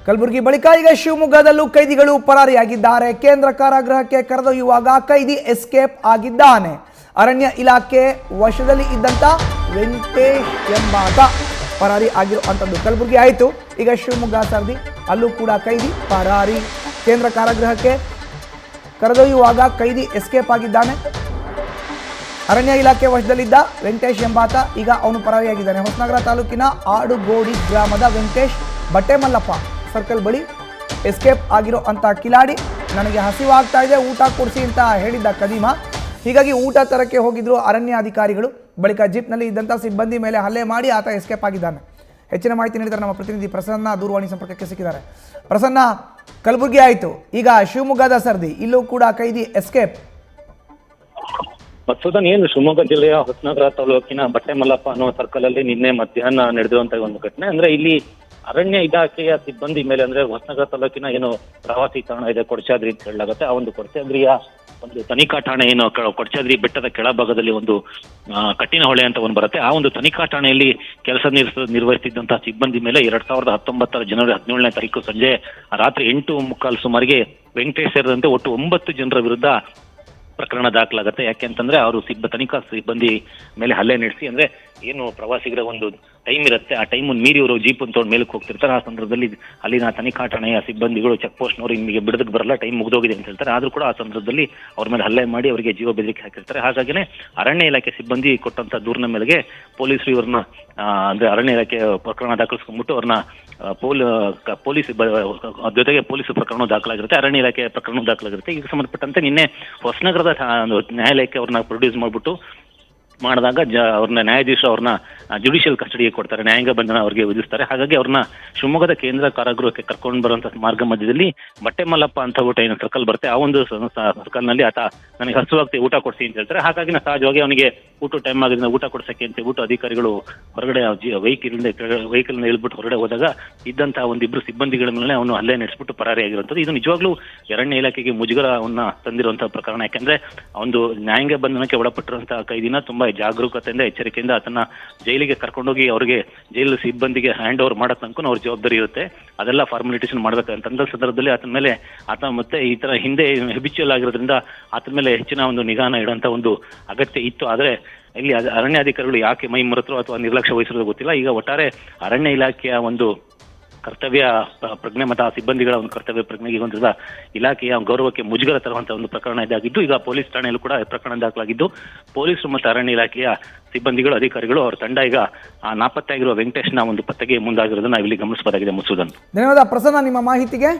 ಕಲಬುರಗಿ ಬಳಿಕ ಈಗ ಶಿವಮೊಗ್ಗದಲ್ಲೂ ಕೈದಿಗಳು ಪರಾರಿಯಾಗಿದ್ದಾರೆ. ಕೇಂದ್ರ ಕಾರಾಗೃಹಕ್ಕೆ ಕರೆದೊಯ್ಯುವಾಗ ಕೈದಿ ಎಸ್ಕೇಪ್ ಆಗಿದ್ದಾನೆ. ಅರಣ್ಯ ಇಲಾಖೆ ವಶದಲ್ಲಿ ಇದ್ದಂತ ವೆಂಕಟೇಶ್ ಎಂಬಾತ ಪರಾರಿ ಆಗಿರುವಂಥದ್ದು ಕಲಬುರಗಿ ಆಯಿತು. ಈಗ ಶಿವಮೊಗ್ಗ ಸರದಿ, ಅಲ್ಲೂ ಕೂಡ ಕೈದಿ ಪರಾರಿ. ಕೇಂದ್ರ ಕಾರಾಗೃಹಕ್ಕೆ ಕರೆದೊಯ್ಯುವಾಗ ಕೈದಿ ಎಸ್ಕೇಪ್ ಆಗಿದ್ದಾನೆ. ಅರಣ್ಯ ಇಲಾಖೆ ವಶದಲ್ಲಿದ್ದ ವೆಂಕಟೇಶ್ ಎಂಬಾತ ಈಗ ಅವನು ಪರಾರಿಯಾಗಿದ್ದಾನೆ. ಹೊಸನಗರ ತಾಲೂಕಿನ ಆಡುಗೋಡಿ ಗ್ರಾಮದ ವೆಂಕಟೇಶ್ ಬಟ್ಟೆಮಲ್ಲಪ್ಪ ಸರ್ಕಲ್ ಬಳಿ ಎಸ್ಕೇಪ್ ಆಗಿರೋ ಅಂತ ಕಿಲಾಡಿ. ನನಗೆ ಹಸಿವಾಗ್ತಾ ಇದೆ, ಊಟ ಕೊಡಿಸಿ ಅಂತ ಹೇಳಿದ್ದ ಕದೀಮ. ಹೀಗಾಗಿ ಊಟ ತರಕ್ಕೆ ಹೋಗಿದ್ರು ಅರಣ್ಯ ಅಧಿಕಾರಿಗಳು. ಬಳಿಕ ಜೀಪ್ನಲ್ಲಿ ಇದ್ದಂಥ ಸಿಬ್ಬಂದಿ ಮೇಲೆ ಹಲ್ಲೆ ಮಾಡಿ ಆತ ಎಸ್ಕೇಪ್ ಆಗಿದ್ದಾನೆ. ಹೆಚ್ಚಿನ ಮಾಹಿತಿ ನೀಡಿದ್ದಾರೆ ನಮ್ಮ ಪ್ರತಿನಿಧಿ ಪ್ರಸನ್ನ. ದೂರವಾಣಿ ಸಂಪರ್ಕಕ್ಕೆ ಸಿಕ್ಕಿದ್ದಾರೆ. ಪ್ರಸನ್ನ, ಕಲಬುರಗಿ ಆಯಿತು, ಈಗ ಶಿವಮೊಗ್ಗದ ಸರದಿ, ಇಲ್ಲೂ ಕೂಡ ಕೈದಿ ಎಸ್ಕೇಪ್. ಮಸೂದನ್ ಏನು ಶಿವಮೊಗ್ಗ ಜಿಲ್ಲೆಯ ಹೊಸನಗರ ತಾಲೂಕಿನ ಬಟ್ಟೆಮಲ್ಲಪ್ಪ ಅನ್ನೋ ಸರ್ಕಲ್ ಅಲ್ಲಿ ನಿನ್ನೆ ಮಧ್ಯಾಹ್ನ ನಡೆದಿರುವಂತಹ ಒಂದು ಘಟನೆ. ಅಂದ್ರೆ ಇಲ್ಲಿ ಅರಣ್ಯ ಇಲಾಖೆಯ ಸಿಬ್ಬಂದಿ ಮೇಲೆ, ಅಂದ್ರೆ ಹೊಸನಗರ ತಾಲೂಕಿನ ಏನು ಪ್ರವಾಸಿ ತಾಣ ಇದೆ ಕೊಡಚಾದ್ರಿ ಅಂತ ಹೇಳಲಾಗುತ್ತೆ, ಆ ಒಂದು ಕೊಡಚಾದ್ರಿಯ ಒಂದು ತನಿಖಾ ಠಾಣೆ ಏನು ಕೊಡಚಾದ್ರಿ ಬೆಟ್ಟದ ಕೆಳಭಾಗದಲ್ಲಿ ಒಂದು ಕಟ್ಟಿನ ಹೊಳೆ ಅಂತ ಒಂದು ಬರುತ್ತೆ. ಆ ಒಂದು ತನಿಖಾ ಠಾಣೆಯಲ್ಲಿ ಕೆಲಸ ನಿರ್ವಹಿಸುತ್ತಿದ್ದಂತಹ ಸಿಬ್ಬಂದಿ ಮೇಲೆ 2019 ಜನವರಿ 17ನೇ ತಾರೀಕು ಸಂಜೆ ರಾತ್ರಿ 8:15 ಸುಮಾರಿಗೆ ವೆಂಕಟೇಶ್ ಸೇರಿದಂತೆ ಒಟ್ಟು 9 ಜನರ ವಿರುದ್ಧ ಪ್ರಕರಣ ದಾಖಲಾಗುತ್ತೆ. ಯಾಕೆಂತಂದ್ರೆ ಅವರು ತನಿಖಾ ಸಿಬ್ಬಂದಿ ಮೇಲೆ ಹಲ್ಲೆ ನಡೆಸಿ, ಅಂದ್ರೆ ಏನು ಪ್ರವಾಸಿಗರ ಒಂದು ಟೈಮ್ ಇರುತ್ತೆ, ಆ ಟೈಮ್ ಮೀರಿ ಅವರು ಜೀಪ್ ತಗೊಂಡು ಮೇಲಕ್ಕೆ ಹೋಗ್ತಿರ್ತಾರೆ. ಆ ಸಂದರ್ಭದಲ್ಲಿ ಅಲ್ಲಿನ ತನಿಖಾ ಠಾಣೆಯ ಸಿಬ್ಬಂದಿಗಳು ಚೆಕ್ ಪೋಸ್ಟ್ನವರು ನಿಮಗೆ ಬಿಡದಕ್ಕೆ ಬರಲ್ಲ, ಟೈಮ್ ಮುಗಿದೋಗಿದೆ ಅಂತ ಹೇಳ್ತಾರೆ. ಆದ್ರೂ ಕೂಡ ಆ ಸಂದರ್ಭದಲ್ಲಿ ಅವ್ರ ಮೇಲೆ ಹಲ್ಲೆ ಮಾಡಿ ಅವರಿಗೆ ಜೀವ ಬೆದರಿಕೆ ಹಾಕಿರ್ತಾರೆ. ಹಾಗಾಗಿನೇ ಅರಣ್ಯ ಇಲಾಖೆ ಸಿಬ್ಬಂದಿ ಕೊಟ್ಟಂತ ದೂರಿನ ಮೇಲೆಗೆ ಪೊಲೀಸರು ಇವ್ರನ್ನ ಅಂದ್ರೆ ಅರಣ್ಯ ಇಲಾಖೆ ಪ್ರಕರಣ ದಾಖಲಿಸ್ಕೊಂಡ್ಬಿಟ್ಟು ಅವ್ರನ್ನ ಪೊಲೀಸ್ ಜೊತೆಗೆ ಪೊಲೀಸ್ ಪ್ರಕರಣ ದಾಖಲಾಗಿರುತ್ತೆ, ಅರಣ್ಯ ಇಲಾಖೆ ಪ್ರಕರಣ ದಾಖಲಾಗಿರುತ್ತೆ. ಇದಕ್ಕೆ ಸಂಬಂಧಪಟ್ಟಂತೆ ನಿನ್ನೆ ಹೊಸನಗರದ ನ್ಯಾಯಾಲಯಕ್ಕೆ ಅವ್ರನ್ನ ಪ್ರೊಡ್ಯೂಸ್ ಮಾಡಿಬಿಟ್ಟು ಮಾಡಿದಾಗ ಅವ್ರನ್ನ ನ್ಯಾಯಾಧೀಶರು ಅವ್ರನ್ನ ಜುಡಿಷಿಯಲ್ ಕಸ್ಟಡಿಗೆ ಕೊಡ್ತಾರೆ, ನ್ಯಾಯಾಂಗ ಬಂಧನ ಅವ್ರಿಗೆ ವಿಧಿಸ್ತಾರೆ. ಹಾಗಾಗಿ ಅವ್ರನ್ನ ಶಿವಮೊಗ್ಗದ ಕೇಂದ್ರ ಕಾರಾಗೃಹಕ್ಕೆ ಕರ್ಕೊಂಡು ಬರುವಂತ ಮಾರ್ಗ ಮಧ್ಯದಲ್ಲಿ ಬಟ್ಟೆಮಲ್ಲಪ್ಪ ಅಂತ ಊಟ ಏನು ಸರ್ಕಲ್ ಬರುತ್ತೆ, ಆ ಒಂದು ಸರ್ಕಲ್ ನಲ್ಲಿ ಆತ ನನಗೆ ಹಸುವಾಗ್ತಿ ಊಟ ಕೊಡಿಸಿ ಅಂತ ಹೇಳ್ತಾರೆ. ಹಾಗಾಗಿ ಸಹಜವಾಗಿ ಅವನಿಗೆ ಊಟ ಟೈಮ್ ಆಗಿದ್ರೆ ಊಟ ಕೊಡ್ಸಕ್ಕೆ ಅಂತ ಹೇಳ್ಬಿಟ್ಟು ಅಧಿಕಾರಿಗಳು ಹೊರಗಡೆ ವೆಹಿಕಲ್ ಇಳ್ಬಿಟ್ಟು ಹೊರಗಡೆ ಹೋದಾಗ ಇದ್ದಂತಹ ಒಂದಿಬ್ರು ಸಿಬ್ಬಂದಿಗಳ ಮೇಲೆ ಅವನು ಹಲ್ಲೆ ನಡೆಸ್ಬಿಟ್ಟು ಪರಾರಿಯಾಗಿರುವಂಥದ್ದು. ಇದು ನಿಜವಾಗ್ಲೂ ಅರಣ್ಯ ಇಲಾಖೆಗೆ ಮುಜುಗರವನ್ನ ತಂದಿರುವಂತಹ ಪ್ರಕರಣ. ಯಾಕೆಂದ್ರೆ ಒಂದು ನ್ಯಾಯಾಂಗ ಬಂಧನಕ್ಕೆ ಒಳಪಟ್ಟಿರುವಂತಹ ಕೈದಿನ ತುಂಬಾ ಜಾಗರೂಕತೆಯಿಂದ ಎಚ್ಚರಿಕೆಯಿಂದ ಆತನ ಜೈಲಿಗೆ ಕರ್ಕೊಂಡೋಗಿ ಅವರಿಗೆ ಜೈಲು ಸಿಬ್ಬಂದಿಗೆ ಹ್ಯಾಂಡ್ ಓವರ್ ಮಾಡೋ ತನಕ ಅವ್ರ ಜವಾಬ್ದಾರಿ ಇರುತ್ತೆ. ಅದೆಲ್ಲ ಫಾರ್ಮಾಲಿಟೇಷನ್ ಮಾಡ್ಬೇಕಂತ ಸಂದರ್ಭದಲ್ಲಿ ಆತ ಮತ್ತೆ ಈ ತರ ಹಿಂದೆ ಹೆಬಿಚುವಲ್ ಆಗಿರೋದ್ರಿಂದ ಆತನ ಮೇಲೆ ಹೆಚ್ಚಿನ ಒಂದು ನಿಗಾನ ಇಡುವಂತ ಒಂದು ಅಗತ್ಯ ಇತ್ತು. ಆದ್ರೆ ಇಲ್ಲಿ ಅರಣ್ಯಾಧಿಕಾರಿಗಳು ಯಾಕೆ ಮೈ ಮರೆತರು ಅಥವಾ ನಿರ್ಲಕ್ಷ್ಯ ವಹಿಸಿರೋದು ಗೊತ್ತಿಲ್ಲ. ಈಗ ಒಟ್ಟಾರೆ ಅರಣ್ಯ ಇಲಾಖೆಯ ಒಂದು ಕರ್ತವ್ಯ ಪ್ರಜ್ಞೆ ಮತ್ತು ಆ ಸಿಬ್ಬಂದಿಗಳ ಒಂದು ಕರ್ತವ್ಯ ಪ್ರಜ್ಞೆಗೆ ಹೊಂದಿದ ಇಲಾಖೆಯ ಗೌರವಕ್ಕೆ ಮುಜುಗರ ತರುವಂತ ಒಂದು ಪ್ರಕರಣ ಇದಾಗಿದ್ದು, ಈಗ ಪೊಲೀಸ್ ಠಾಣೆಯಲ್ಲೂ ಕೂಡ ಪ್ರಕರಣ ದಾಖಲಾಗಿದ್ದು ಪೊಲೀಸರು ಮತ್ತು ಅರಣ್ಯ ಇಲಾಖೆಯ ಸಿಬ್ಬಂದಿಗಳು ಅಧಿಕಾರಿಗಳು ಅವರ ತಂಡ ಈಗ ಆ ನಾಪತ್ತೆಯಾಗಿರುವ ವೆಂಕಟೇಶ್ನ ಒಂದು ಪತ್ತೆಗೆ ಮುಂದಾಗಿರೋದನ್ನ ನಾವಿಲ್ಲಿ ಗಮನಿಸಬಹುದಾಗಿದೆ. ಮಸೂದನ್, ಧನ್ಯವಾದ ಪ್ರಸನ್ನ ನಿಮ್ಮ ಮಾಹಿತಿಗೆ.